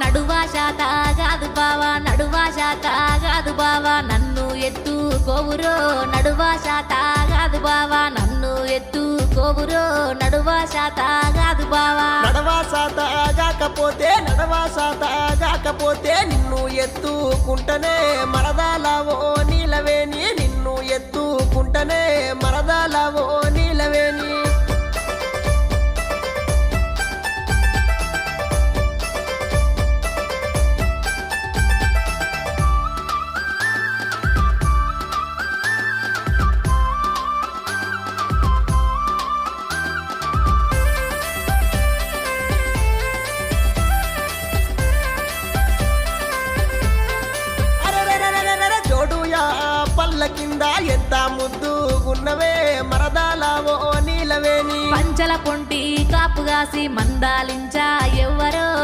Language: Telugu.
నడువా శాత కాదు బావా నడువా శాత కాదు బావా నన్ను ఎత్తుకోవురో నడువా శాత కాదు బావా నన్ను ఎత్తుకోవురో నడువా శాత కాదు బావా నడవా సాత కాకపోతే నిన్ను ఎత్తుకుంటనే మరదాలవో నీలవేణి నిన్ను ఎత్తుకుంటనే మరదాలవో నీలవేణి పల్ల కింద ఎంత ముద్దుగున్నవే మరదాలవో నీలవేణి పంచల పొంటి కాపుగాసి మందాలించా ఎవ్వరో